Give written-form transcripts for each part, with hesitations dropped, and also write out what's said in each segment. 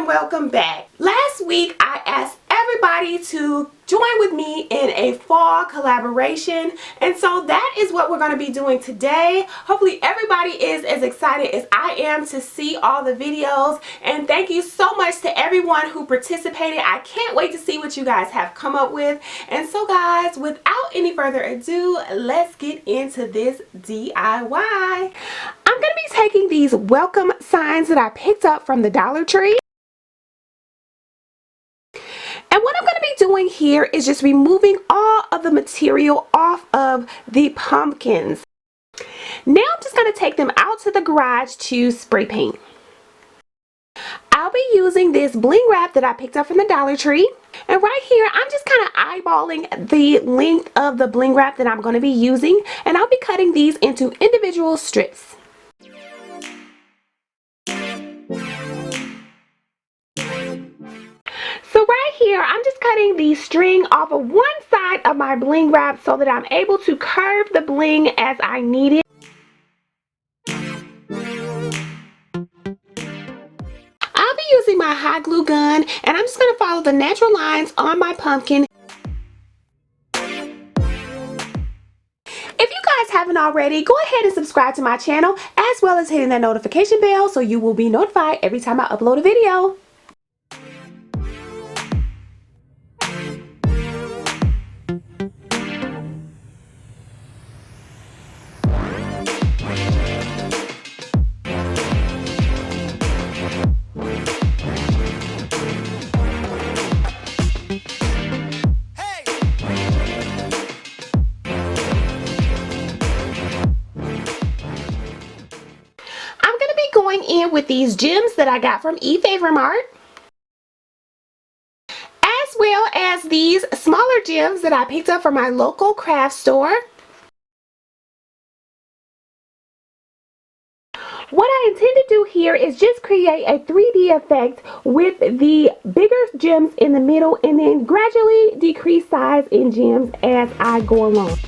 welcome back. Last week I asked everybody to join with me in a fall collaboration, and so that is what we're going to be doing today. Hopefully everybody is as excited as I am to see all the videos, and thank you so much to everyone who participated. I can't wait to see what you guys have come up with. And so guys, without any further ado, let's get into this DIY. I'm going to be taking these welcome signs that I picked up from the Dollar Tree. And what I'm going to be doing here is just removing all of the material off of the pumpkins. Now I'm just going to take them out to the garage to spray paint. I'll be using this bling wrap that I picked up from the Dollar Tree. And right here, I'm just kind of eyeballing the length of the bling wrap that I'm going to be using. And I'll be cutting these into individual strips. So right here, I'm just cutting the string off of one side of my bling wrap so that I'm able to curve the bling as I need it. I'll be using my hot glue gun, and I'm just going to follow the natural lines on my pumpkin. If you guys haven't already, go ahead and subscribe to my channel, as well as hitting that notification bell so you will be notified every time I upload a video. Going in with these gems that I got from Efavormart, as well as these smaller gems that I picked up from my local craft store. What I intend to do here is just create a 3D effect with the bigger gems in the middle and then gradually decrease size in gems as I go along.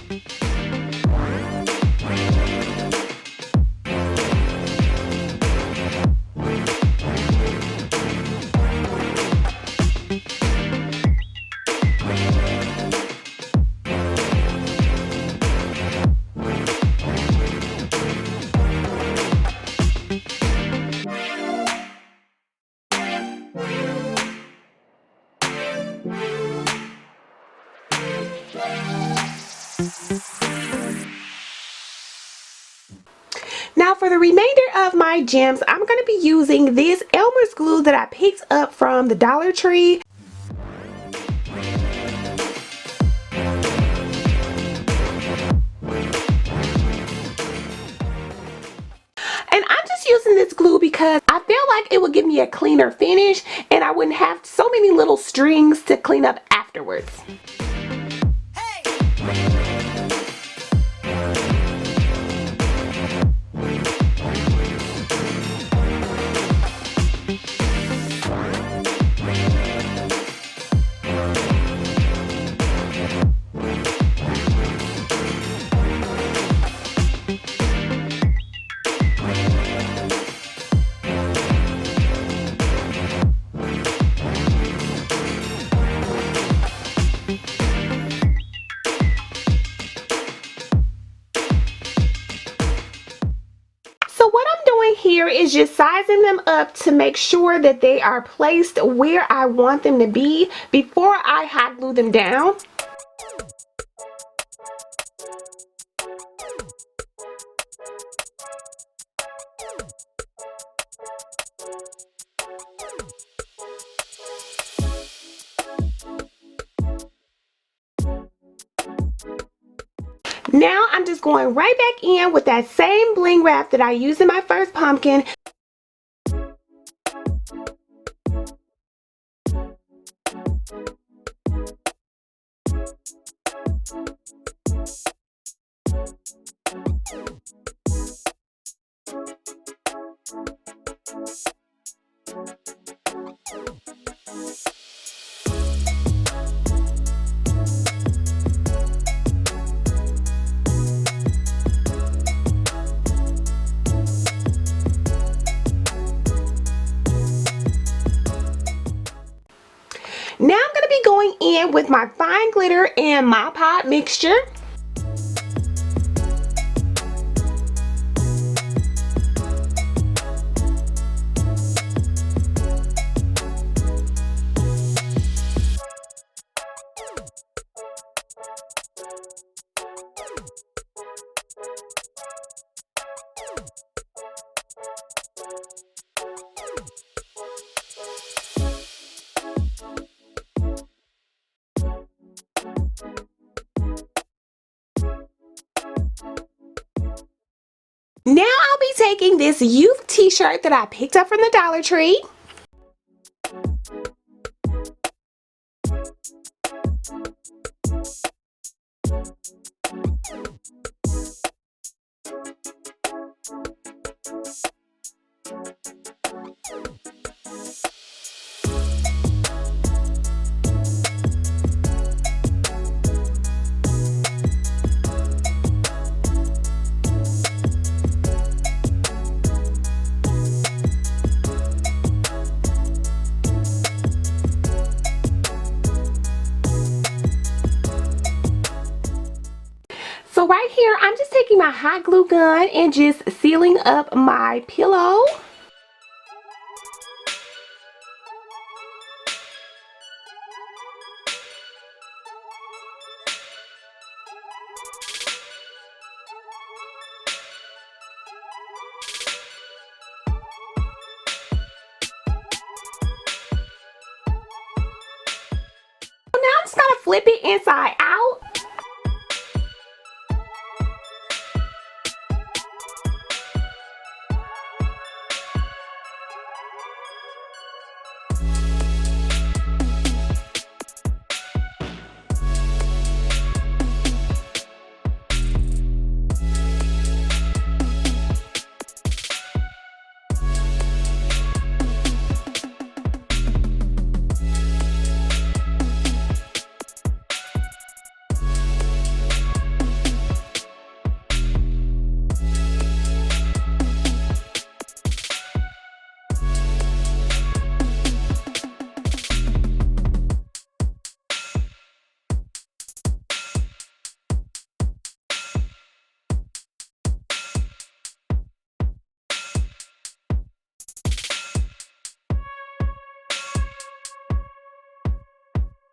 Now for the remainder of my gems, I'm going to be using this Elmer's glue that I picked up from the Dollar Tree. And I'm just using this glue because I feel like it would give me a cleaner finish and I wouldn't have so many little strings to clean up afterwards. Here is just sizing them up to make sure that they are placed where I want them to be before I hot glue them down. Now I'm just going right back in with that same bling wrap that I used in my first pumpkin. Now I'm going to be going in with my fine glitter and my pot mixture. Now I'll be taking this youth t-shirt that I picked up from the Dollar Tree. So right here, I'm just taking my hot glue gun and just sealing up my pillow. Now I'm just gonna flip it inside out.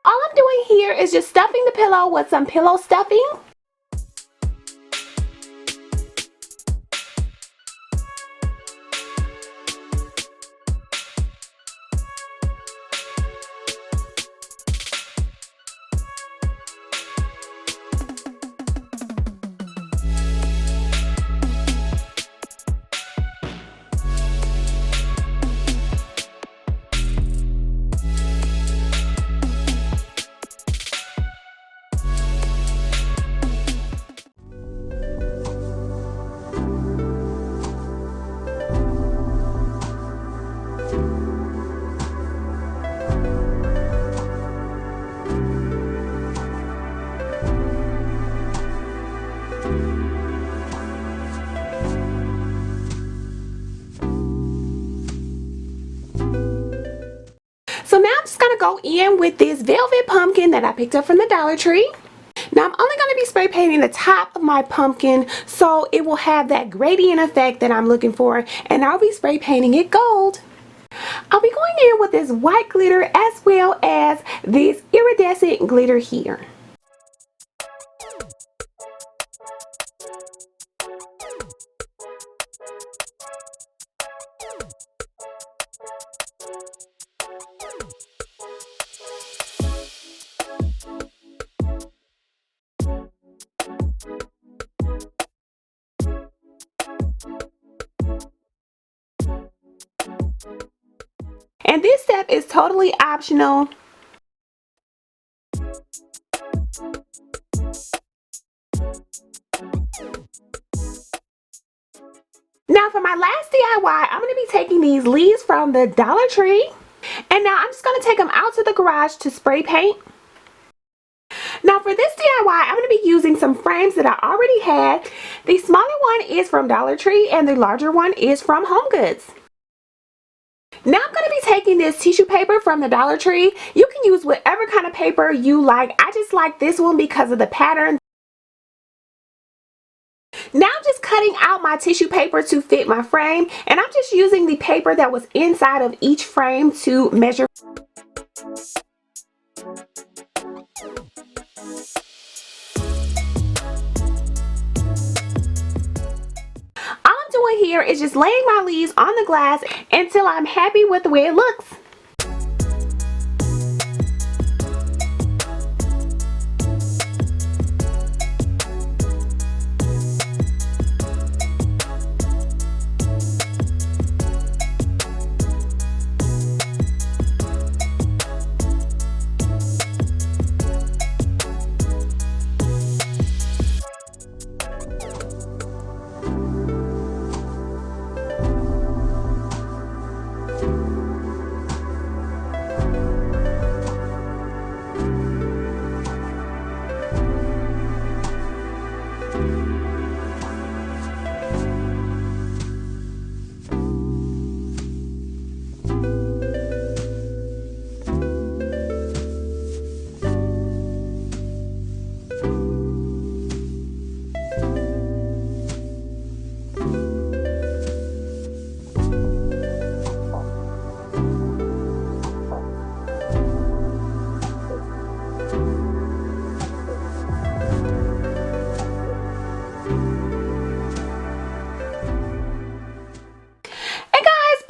All I'm doing here is just stuffing the pillow with some pillow stuffing. So now I'm just going to go in with this velvet pumpkin that I picked up from the Dollar Tree. Now I'm only going to be spray painting the top of my pumpkin so it will have that gradient effect that I'm looking for, and I'll be spray painting it gold. I'll be going in with this white glitter as well as this iridescent glitter here. And this step is totally optional. Now for my last DIY, I'm going to be taking these leaves from the Dollar Tree. And now I'm just going to take them out to the garage to spray paint. Now for this DIY, I'm going to be using some frames that I already had. The smaller one is from Dollar Tree and the larger one is from HomeGoods. Now I'm going to be taking this tissue paper from the Dollar Tree. You can use whatever kind of paper you like. I just like this one because of the pattern. Now I'm just cutting out my tissue paper to fit my frame, and I'm just using the paper that was inside of each frame to measure. All I'm doing here is just laying my leaves on the glass until I'm happy with the way it looks.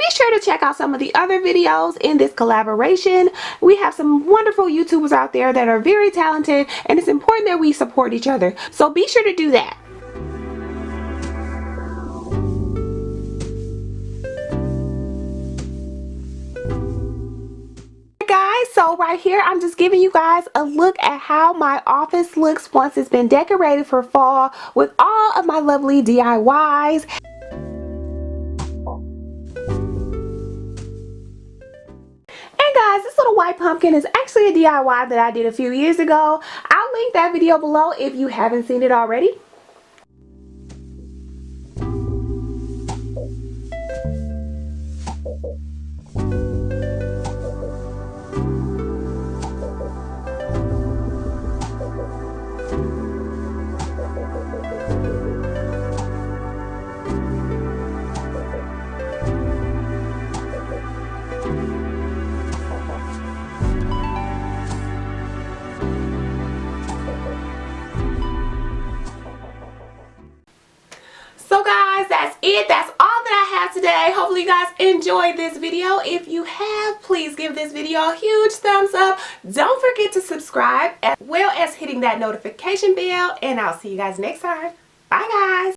Sure to check out some of the other videos in this collaboration. We have some wonderful YouTubers out there that are very talented, and it's important that we support each other. So be sure to do that. Guys, so right here I'm just giving you guys a look at how my office looks once it's been decorated for fall with all of my lovely DIYs. Guys, this little white pumpkin is actually a DIY that I did a few years ago. I'll link that video below if you haven't seen it already. So guys, that's it. That's all that I have today. Hopefully you guys enjoyed this video. If you have, please give this video a huge thumbs up. Don't forget to subscribe as well as hitting that notification bell. And I'll see you guys next time. Bye guys.